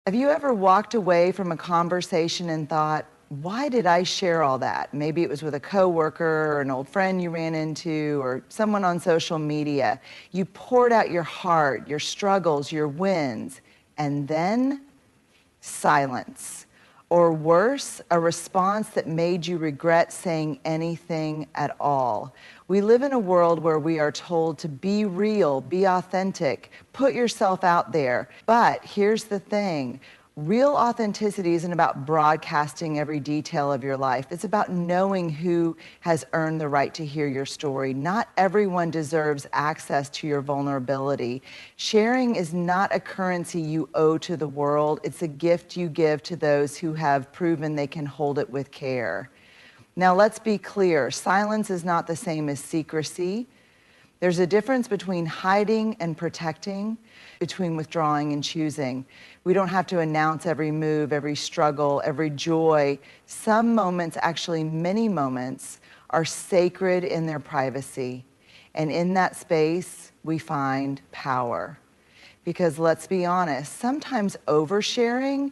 Have you ever walked away from a conversation and thought, why did I share all that? Maybe it was with a coworker or an old friend you ran into or someone on social media. You poured out your heart, your struggles, your wins, and then silence. Or worse, a response that made you regret saying anything at all. We live in a world where we are told to be real, be authentic, put yourself out there. But here's the thing. Real authenticity isn't about broadcasting every detail of your life. It's about knowing who has earned the right to hear your story. Not everyone deserves access to your vulnerability. Sharing is not a currency you owe to the world. It's a gift you give to those who have proven they can hold it with care. Now, let's be clear. Silence is not the same as secrecy. There's a difference between hiding and protecting, between withdrawing and choosing. We don't have to announce every move, every struggle, every joy. Some moments, actually many moments, are sacred in their privacy. And in that space, we find power. Because let's be honest, sometimes oversharing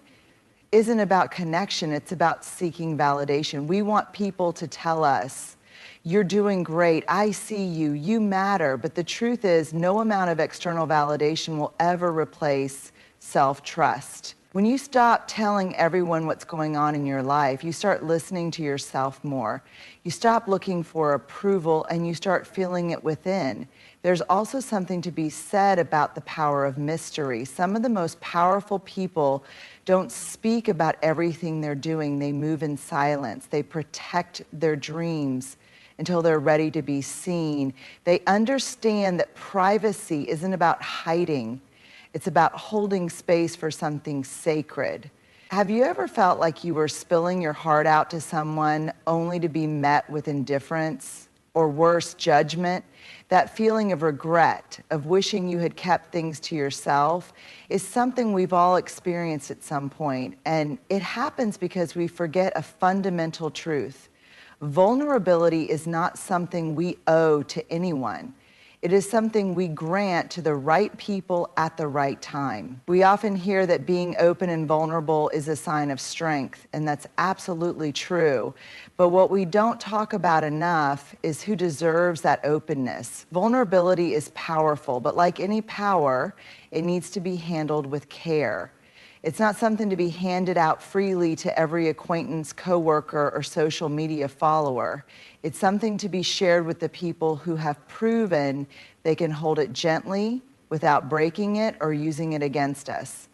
isn't about connection, it's about seeking validation. We want people to tell us, you're doing great, I see you, you matter. But the truth is, no amount of external validation will ever replace self-trust. When you stop telling everyone what's going on in your life, you start listening to yourself more. You stop looking for approval and you start feeling it within. There's also something to be said about the power of mystery. Some of the most powerful people don't speak about everything they're doing. They move in silence. They protect their dreams until they're ready to be seen. They understand that privacy isn't about hiding. It's about holding space for something sacred. Have you ever felt like you were spilling your heart out to someone only to be met with indifference or worse, judgment? That feeling of regret, of wishing you had kept things to yourself, is something we've all experienced at some point. And it happens because we forget a fundamental truth. Vulnerability is not something we owe to anyone. It is something we grant to the right people at the right time. We often hear that being open and vulnerable is a sign of strength, and that's absolutely true. But what we don't talk about enough is who deserves that openness. Vulnerability is powerful, but like any power, it needs to be handled with care. It's not something to be handed out freely to every acquaintance, coworker, or social media follower. It's something to be shared with the people who have proven they can hold it gently without breaking it or using it against us.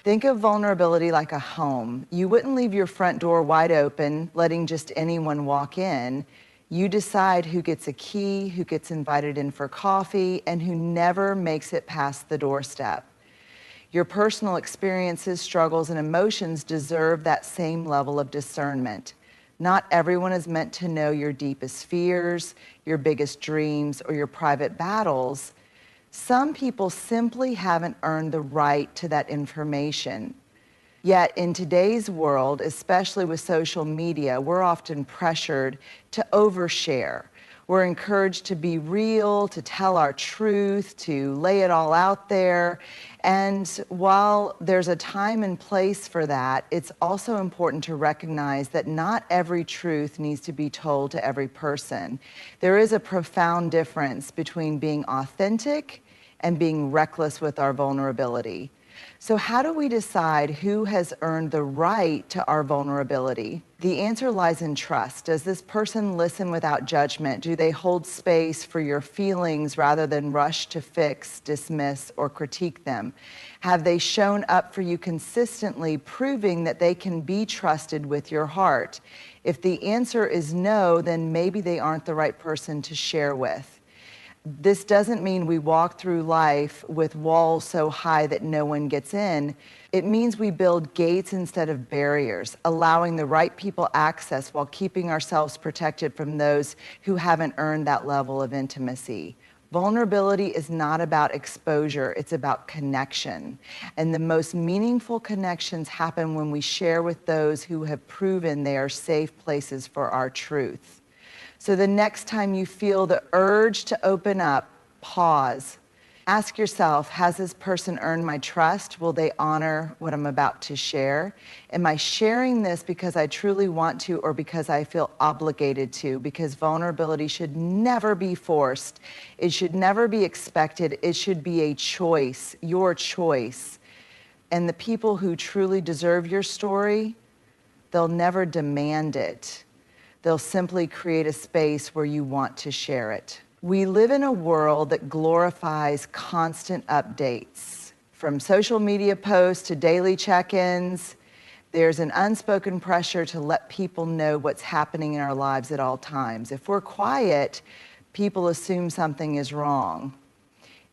Think of vulnerability like a home. You wouldn't leave your front door wide open, letting just anyone walk in. You decide who gets a key, who gets invited in for coffee, and who never makes it past the doorstep. Your personal experiences, struggles, and emotions deserve that same level of discernment. Not everyone is meant to know your deepest fears, your biggest dreams, or your private battles. Some people simply haven't earned the right to that information. Yet in today's world, especially with social media, we're often pressured to overshare. We're encouraged to be real, to tell our truth, to lay it all out there. And while there's a time and place for that, it's also important to recognize that not every truth needs to be told to every person. There is a profound difference between being authentic and being reckless with our vulnerability. So how do we decide who has earned the right to our vulnerability? The answer lies in trust. Does this person listen without judgment? Do they hold space for your feelings rather than rush to fix, dismiss, or critique them? Have they shown up for you consistently, proving that they can be trusted with your heart? If the answer is no, then maybe they aren't the right person to share with. This doesn't mean we walk through life with walls so high that no one gets in. It means we build gates instead of barriers, allowing the right people access while keeping ourselves protected from those who haven't earned that level of intimacy. Vulnerability is not about exposure, it's about connection. And the most meaningful connections happen when we share with those who have proven they are safe places for our truth. So the next time you feel the urge to open up, pause. Ask yourself, has this person earned my trust? Will they honor what I'm about to share? Am I sharing this because I truly want to or because I feel obligated to? Because vulnerability should never be forced. It should never be expected. It should be a choice, your choice. And the people who truly deserve your story, they'll never demand it. They'll simply create a space where you want to share it. We live in a world that glorifies constant updates. From social media posts to daily check-ins, there's an unspoken pressure to let people know what's happening in our lives at all times. If we're quiet, people assume something is wrong.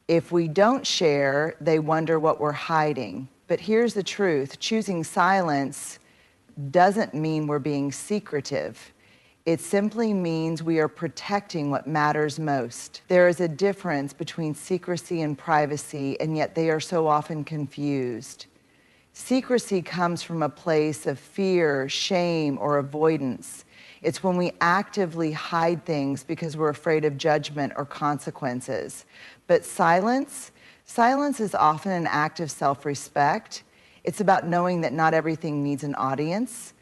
If we don't share, they wonder what we're hiding. But here's the truth, choosing silence doesn't mean we're being secretive. It simply means we are protecting what matters most. There is a difference between secrecy and privacy, and yet they are so often confused. Secrecy comes from a place of fear, shame, or avoidance. It's when we actively hide things because we're afraid of judgment or consequences. But silence is often an act of self-respect. It's about knowing that not everything needs an audience.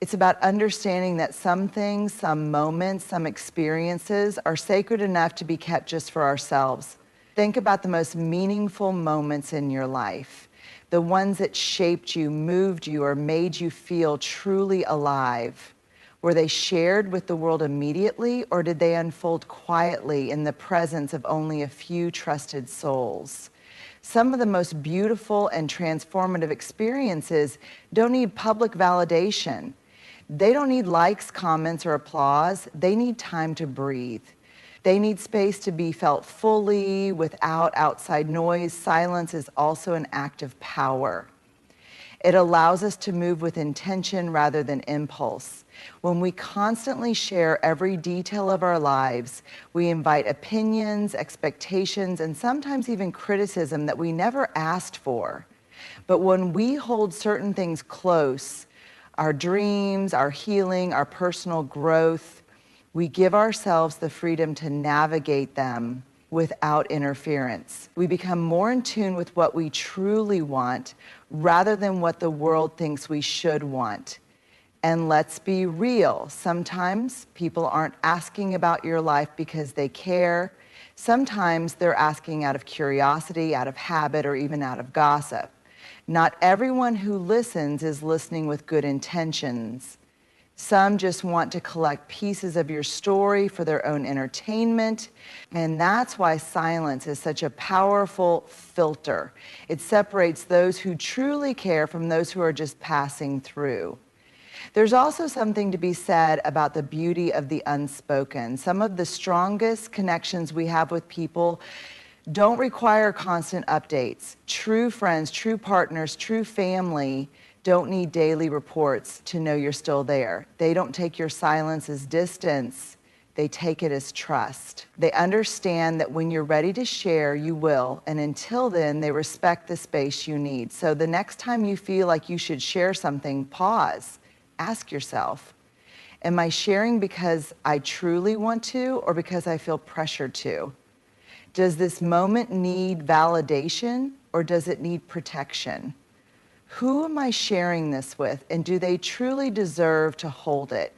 It's about understanding that some things, some moments, some experiences are sacred enough to be kept just for ourselves. Think about the most meaningful moments in your life, the ones that shaped you, moved you, or made you feel truly alive. Were they shared with the world immediately, or did they unfold quietly in the presence of only a few trusted souls? Some of the most beautiful and transformative experiences don't need public validation. They don't need likes, comments, or applause. They need time to breathe. They need space to be felt fully, without outside noise. Silence is also an act of power. It allows us to move with intention rather than impulse. When we constantly share every detail of our lives, we invite opinions, expectations, and sometimes even criticism that we never asked for. But when we hold certain things close, our dreams, our healing, our personal growth, we give ourselves the freedom to navigate them without interference. We become more in tune with what we truly want rather than what the world thinks we should want. And let's be real, sometimes people aren't asking about your life because they care. Sometimes they're asking out of curiosity, out of habit, or even out of gossip. Not everyone who listens is listening with good intentions. Some just want to collect pieces of your story for their own entertainment, and that's why silence is such a powerful filter. It separates those who truly care from those who are just passing through. There's also something to be said about the beauty of the unspoken. Some of the strongest connections we have with people don't require constant updates. True friends, true partners, true family don't need daily reports to know you're still there. They don't take your silence as distance. They take it as trust. They understand that when you're ready to share, you will, and until then, they respect the space you need. So the next time you feel like you should share something, pause. Ask yourself, am I sharing because I truly want to or because I feel pressured to? Does this moment need validation or does it need protection? Who am I sharing this with, and do they truly deserve to hold it?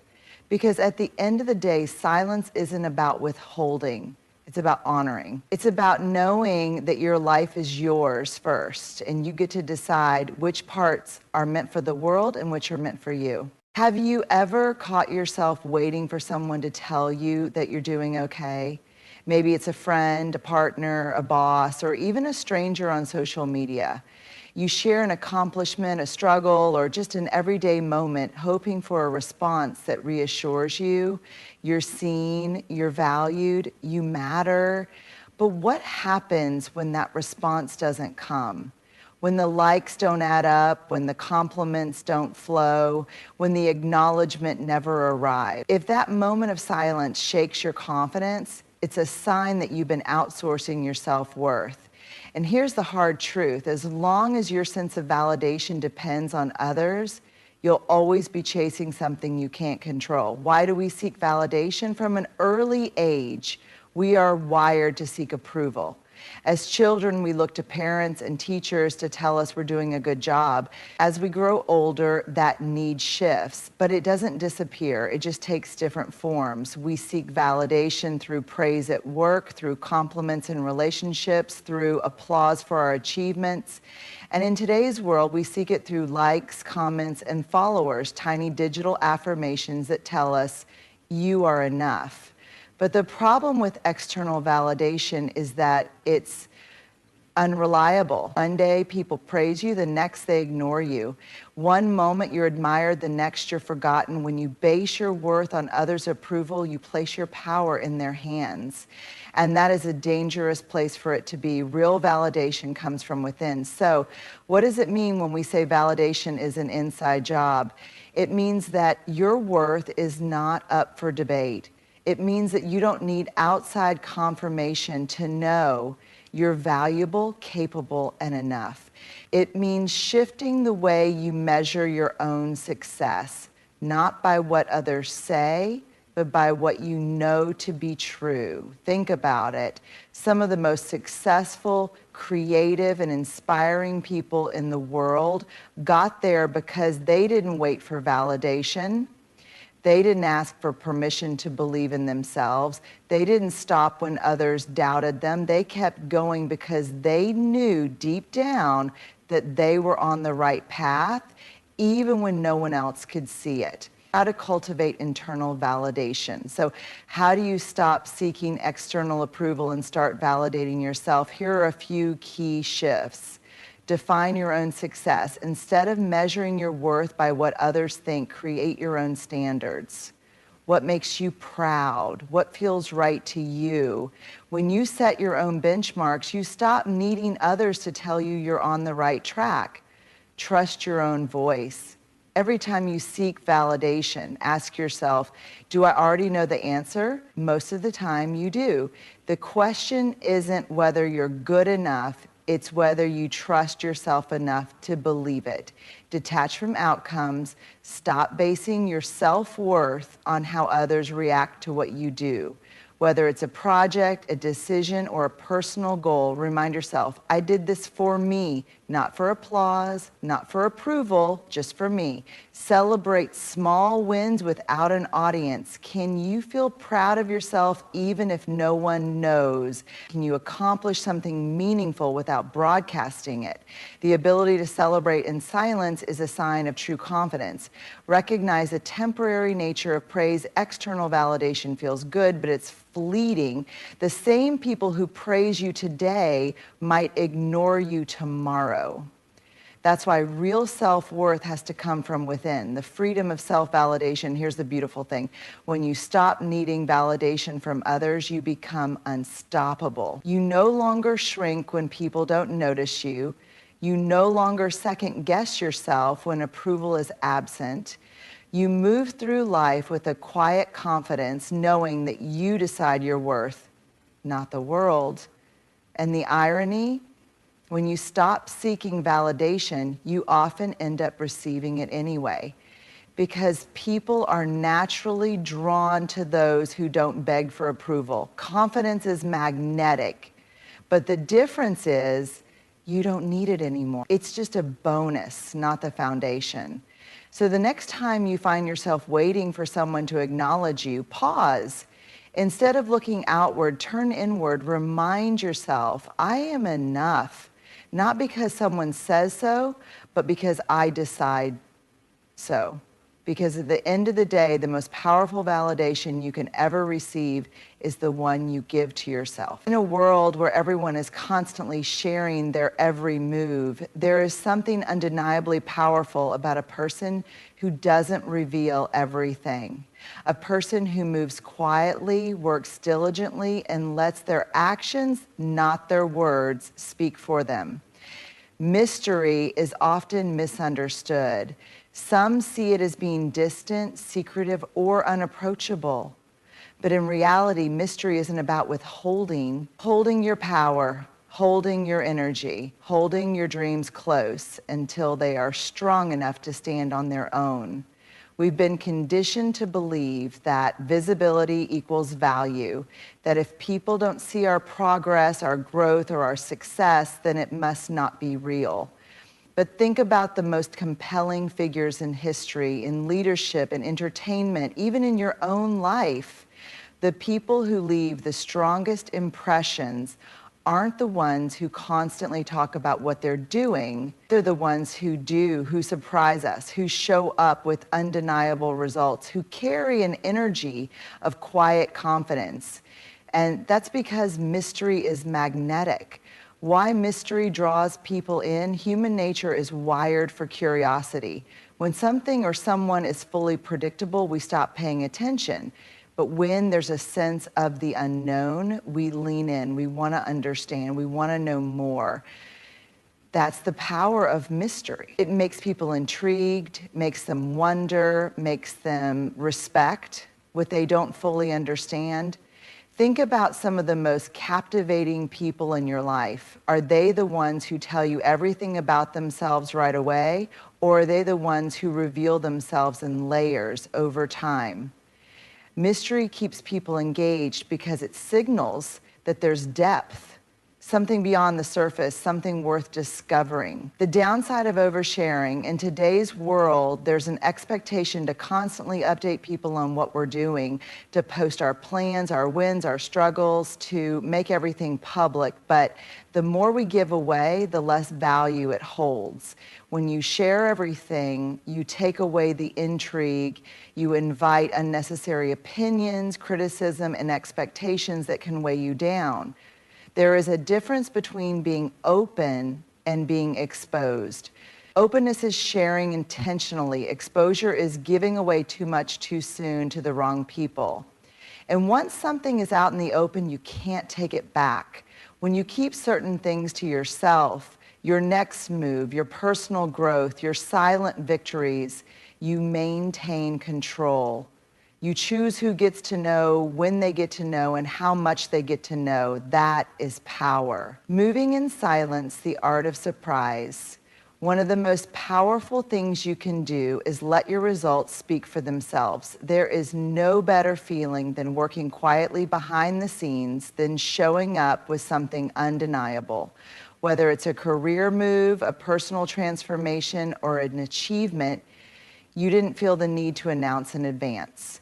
Because at the end of the day, silence isn't about withholding. It's about honoring. It's about knowing that your life is yours first, and you get to decide which parts are meant for the world and which are meant for you. Have you ever caught yourself waiting for someone to tell you that you're doing okay? Maybe it's a friend, a partner, a boss, or even a stranger on social media. You share an accomplishment, a struggle, or just an everyday moment, hoping for a response that reassures you, you're seen, you're valued, you matter. But what happens when that response doesn't come? When the likes don't add up, when the compliments don't flow, when the acknowledgement never arrives. If that moment of silence shakes your confidence, it's a sign that you've been outsourcing your self-worth. And here's the hard truth. As long as your sense of validation depends on others, you'll always be chasing something you can't control. Why do we seek validation? From an early age, we are wired to seek approval. As children, we look to parents and teachers to tell us we're doing a good job. As we grow older, that need shifts, but it doesn't disappear. It just takes different forms. We seek validation through praise at work, through compliments in relationships, through applause for our achievements. And in today's world, we seek it through likes, comments, and followers, tiny digital affirmations that tell us, you are enough. But the problem with external validation is that it's unreliable. One day people praise you, the next they ignore you. One moment you're admired, the next you're forgotten. When you base your worth on others' approval, you place your power in their hands. And that is a dangerous place for it to be. Real validation comes from within. So what does it mean when we say validation is an inside job? It means that your worth is not up for debate. It means that you don't need outside confirmation to know you're valuable, capable, and enough. It means shifting the way you measure your own success, not by what others say, but by what you know to be true. Think about it. Some of the most successful, creative, and inspiring people in the world got there because they didn't wait for validation. They didn't ask for permission to believe in themselves. They didn't stop when others doubted them. They kept going because they knew deep down that they were on the right path, even when no one else could see it. How to cultivate internal validation. So how do you stop seeking external approval and start validating yourself? Here are a few key shifts. Define your own success. Instead of measuring your worth by what others think, create your own standards. What makes you proud? What feels right to you? When you set your own benchmarks, you stop needing others to tell you you're on the right track. Trust your own voice. Every time you seek validation, ask yourself, do I already know the answer? Most of the time you do. The question isn't whether you're good enough, it's whether you trust yourself enough to believe it. Detach from outcomes, stop basing your self-worth on how others react to what you do. Whether it's a project, a decision, or a personal goal, remind yourself, I did this for me, not for applause, not for approval, just for me. Celebrate small wins without an audience. Can you feel proud of yourself even if no one knows? Can you accomplish something meaningful without broadcasting it? The ability to celebrate in silence is a sign of true confidence. Recognize the temporary nature of praise. External validation feels good, but it's fleeting. The same people who praise you today might ignore you tomorrow. That's why real self-worth has to come from within. The freedom of self-validation, here's the beautiful thing. When you stop needing validation from others, you become unstoppable. You no longer shrink when people don't notice you. You no longer second-guess yourself when approval is absent. You move through life with a quiet confidence, knowing that you decide your worth, not the world. And the irony, when you stop seeking validation, you often end up receiving it anyway, because people are naturally drawn to those who don't beg for approval. Confidence is magnetic, but the difference is you don't need it anymore. It's just a bonus, not the foundation. So the next time you find yourself waiting for someone to acknowledge you, pause. Instead of looking outward, turn inward. Remind yourself, I am enough. Not because someone says so, but because I decide so. Because at the end of the day, the most powerful validation you can ever receive is the one you give to yourself. In a world where everyone is constantly sharing their every move, there is something undeniably powerful about a person who doesn't reveal everything. A person who moves quietly, works diligently, and lets their actions, not their words, speak for them. Mystery is often misunderstood. Some see it as being distant, secretive, or unapproachable. But in reality, mystery isn't about withholding, holding your power, holding your energy, holding your dreams close until they are strong enough to stand on their own. We've been conditioned to believe that visibility equals value, that if people don't see our progress, our growth, or our success, then it must not be real. But think about the most compelling figures in history, in leadership, in entertainment, even in your own life. The people who leave the strongest impressions aren't the ones who constantly talk about what they're doing. They're the ones who do, who surprise us, who show up with undeniable results, who carry an energy of quiet confidence. And that's because mystery is magnetic. Why mystery draws people in? Human nature is wired for curiosity. When something or someone is fully predictable, we stop paying attention. But when there's a sense of the unknown, we lean in, we want to understand, we want to know more. That's the power of mystery. It makes people intrigued, makes them wonder, makes them respect what they don't fully understand. Think about some of the most captivating people in your life. Are they the ones who tell you everything about themselves right away, or are they the ones who reveal themselves in layers over time? Mystery keeps people engaged because it signals that there's depth, something beyond the surface, something worth discovering. The downside of oversharing, in today's world, there's an expectation to constantly update people on what we're doing, to post our plans, our wins, our struggles, to make everything public. But the more we give away, the less value it holds. When you share everything, you take away the intrigue, you invite unnecessary opinions, criticism, and expectations that can weigh you down. There is a difference between being open and being exposed. Openness is sharing intentionally. Exposure is giving away too much too soon to the wrong people. And once something is out in the open, you can't take it back. When you keep certain things to yourself, your next move, your personal growth, your silent victories, you maintain control. You choose who gets to know, when they get to know, and how much they get to know. That is power. Moving in silence, the art of surprise. One of the most powerful things you can do is let your results speak for themselves. There is no better feeling than working quietly behind the scenes than showing up with something undeniable. Whether it's a career move, a personal transformation, or an achievement, you didn't feel the need to announce in advance.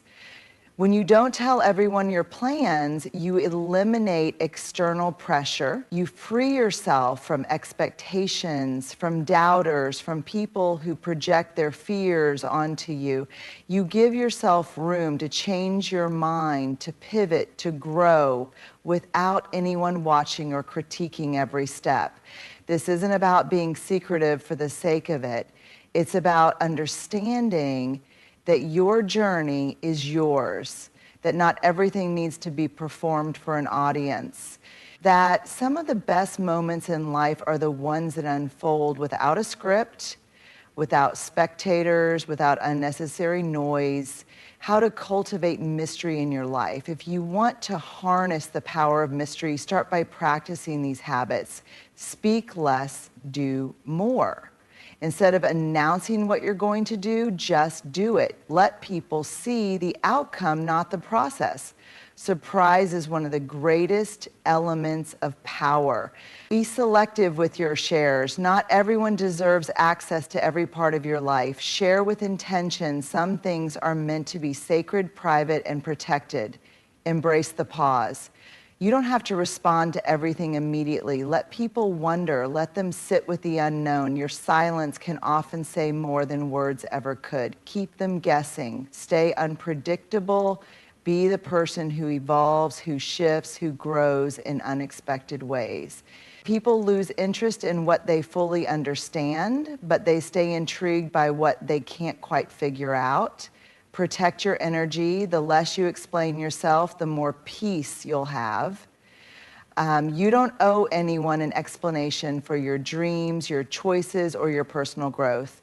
When you don't tell everyone your plans, you eliminate external pressure. You free yourself from expectations, from doubters, from people who project their fears onto you. You give yourself room to change your mind, to pivot, to grow without anyone watching or critiquing every step. This isn't about being secretive for the sake of it. It's about understanding that your journey is yours, that not everything needs to be performed for an audience, that some of the best moments in life are the ones that unfold without a script, without spectators, without unnecessary noise. How to cultivate mystery in your life. If you want to harness the power of mystery, start by practicing these habits. Speak less, do more. Instead of announcing what you're going to do, just do it. Let people see the outcome, not the process. Surprise is one of the greatest elements of power. Be selective with your shares. Not everyone deserves access to every part of your life. Share with intention. Some things are meant to be sacred, private, and protected. Embrace the pause. You don't have to respond to everything immediately. Let people wonder. Let them sit with the unknown. Your silence can often say more than words ever could. Keep them guessing. Stay unpredictable. Be the person who evolves, who shifts, who grows in unexpected ways. People lose interest in what they fully understand, but they stay intrigued by what they can't quite figure out. Protect your energy. The less you explain yourself, the more peace you'll have. You don't owe anyone an explanation for your dreams, your choices, or your personal growth.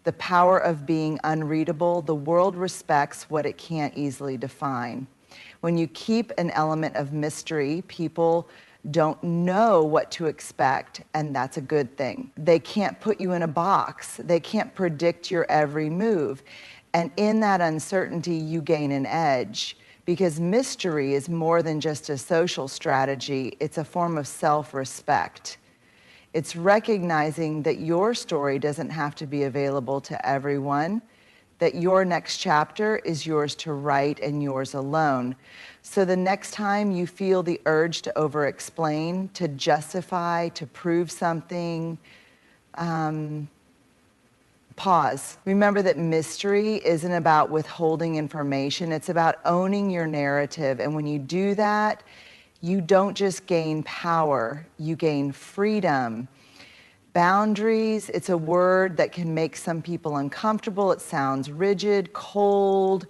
The power of being unreadable, the world respects what it can't easily define. When you keep an element of mystery, people don't know what to expect, and that's a good thing. They can't put you in a box. They can't predict your every move. And in that uncertainty, you gain an edge, because mystery is more than just a social strategy. It's a form of self-respect. It's recognizing that your story doesn't have to be available to everyone, that your next chapter is yours to write and yours alone. So the next time you feel the urge to over-explain, to justify, to prove something, pause. Remember that mystery isn't about withholding information, it's about owning your narrative. And when you do that, you don't just gain power, you gain freedom. Boundaries, it's a word that can make some people uncomfortable. It sounds rigid, cold,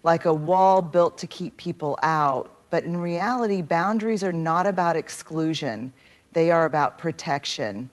like a wall built to keep people out. But in reality, boundaries are not about exclusion. They are about protection.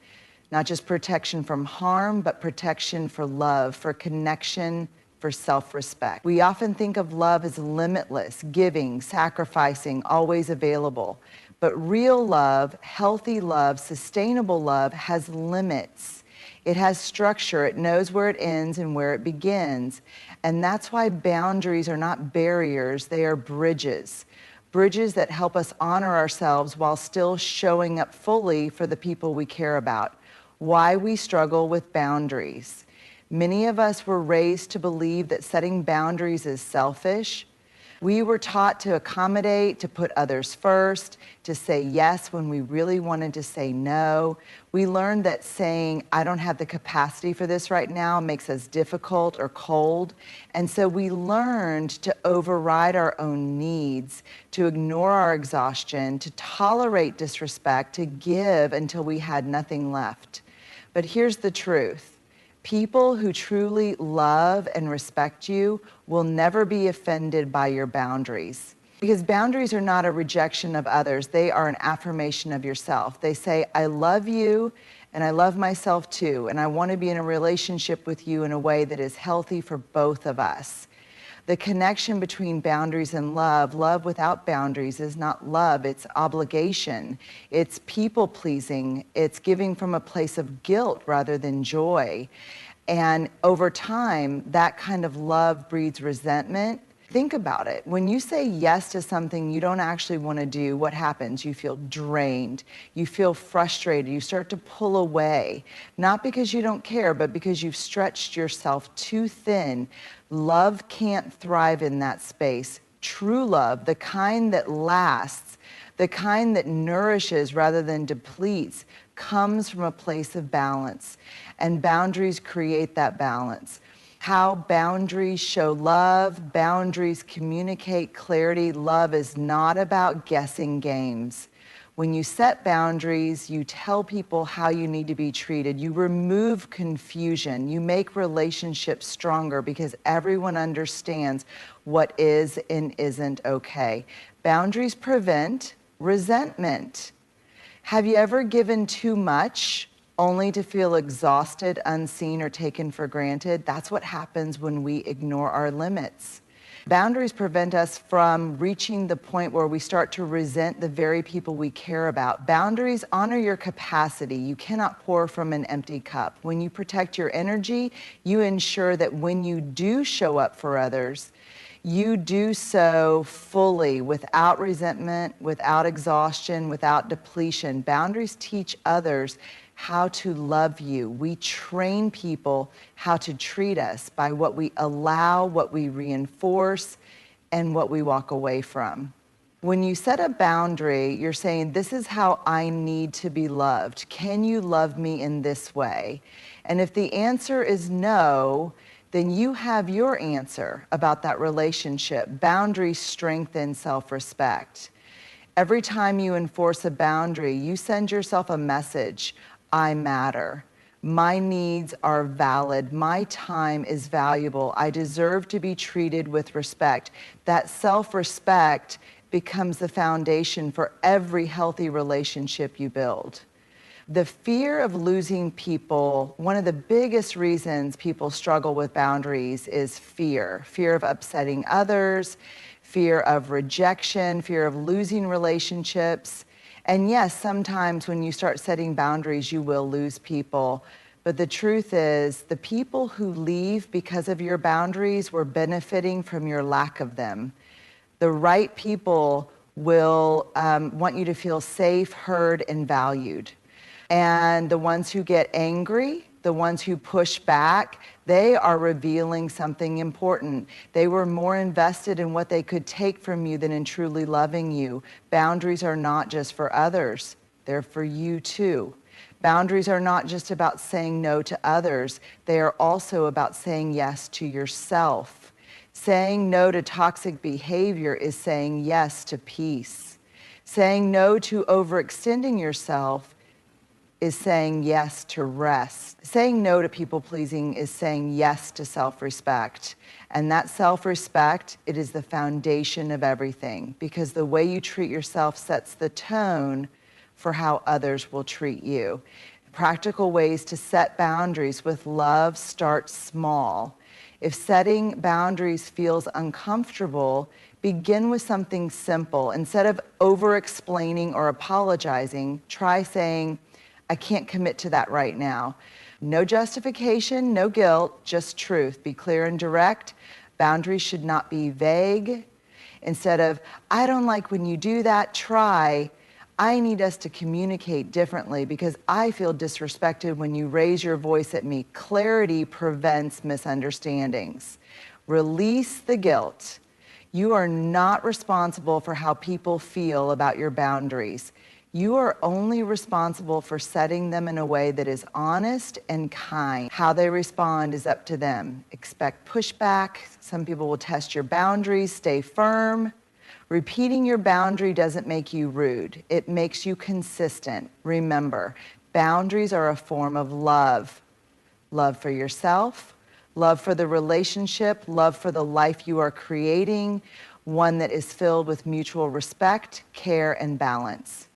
Not just protection from harm, but protection for love, for connection, for self-respect. We often think of love as limitless, giving, sacrificing, always available. But real love, healthy love, sustainable love has limits. It has structure. It knows where it ends and where it begins. And that's why boundaries are not barriers, they are bridges. Bridges that help us honor ourselves while still showing up fully for the people we care about. Why we struggle with boundaries. Many of us were raised to believe that setting boundaries is selfish. We were taught to accommodate, to put others first, to say yes when we really wanted to say no. We learned that saying, I don't have the capacity for this right now, makes us difficult or cold. And so we learned to override our own needs, to ignore our exhaustion, to tolerate disrespect, to give until we had nothing left. But here's the truth. People who truly love and respect you will never be offended by your boundaries. Because boundaries are not a rejection of others, they are an affirmation of yourself. They say, I love you and I love myself too, and I want to be in a relationship with you in a way that is healthy for both of us. The connection between boundaries and love without boundaries is not love, it's obligation, it's people-pleasing, it's giving from a place of guilt rather than joy. And over time, that kind of love breeds resentment. Think about it. When you say yes to something you don't actually want to do, what happens? You feel drained. You feel frustrated. You start to pull away. Not because you don't care, but because you've stretched yourself too thin. Love can't thrive in that space. True love, the kind that lasts, the kind that nourishes rather than depletes, comes from a place of balance. And boundaries create that balance. How boundaries show love, boundaries communicate clarity. Love is not about guessing games. When you set boundaries, you tell people how you need to be treated. You remove confusion. You make relationships stronger because everyone understands what is and isn't okay. Boundaries prevent resentment. Have you ever given too much only to feel exhausted, unseen, or taken for granted? That's what happens when we ignore our limits. Boundaries prevent us from reaching the point where we start to resent the very people we care about. Boundaries honor your capacity. You cannot pour from an empty cup. When you protect your energy, you ensure that when you do show up for others, you do so fully, without resentment, without exhaustion, without depletion. Boundaries teach others how to love you. We train people how to treat us by what we allow, what we reinforce, and what we walk away from. When you set a boundary, you're saying, this is how I need to be loved. Can you love me in this way? And if the answer is no, then you have your answer about that relationship. Boundaries strengthen self-respect. Every time you enforce a boundary, you send yourself a message. I matter. My needs are valid. My time is valuable. I deserve to be treated with respect. That self-respect becomes the foundation for every healthy relationship you build. The fear of losing people, one of the biggest reasons people struggle with boundaries is fear. Fear of upsetting others, fear of rejection, fear of losing relationships. And yes, sometimes when you start setting boundaries, you will lose people. But the truth is, the people who leave because of your boundaries were benefiting from your lack of them. The right people will want you to feel safe, heard, and valued. And the ones who get angry, the ones who push back, they are revealing something important. They were more invested in what they could take from you than in truly loving you. Boundaries are not just for others, they're for you too. Boundaries are not just about saying no to others, they are also about saying yes to yourself. Saying no to toxic behavior is saying yes to peace. Saying no to overextending yourself is saying yes to rest. Saying no to people pleasing is saying yes to self-respect. And that self-respect, it is the foundation of everything, because the way you treat yourself sets the tone for how others will treat you. Practical ways to set boundaries with love start small. If setting boundaries feels uncomfortable, begin with something simple. Instead of over-explaining or apologizing, try saying, I can't commit to that right now. No justification, no guilt, just truth. Be clear and direct. Boundaries should not be vague. Instead of, I don't like when you do that, try, I need us to communicate differently because I feel disrespected when you raise your voice at me. Clarity prevents misunderstandings. Release the guilt. You are not responsible for how people feel about your boundaries. You are only responsible for setting them in a way that is honest and kind. How they respond is up to them. Expect pushback. Some people will test your boundaries. Stay firm. Repeating your boundary doesn't make you rude. It makes you consistent. Remember, boundaries are a form of love. Love for yourself, love for the relationship, love for the life you are creating, one that is filled with mutual respect, care, and balance.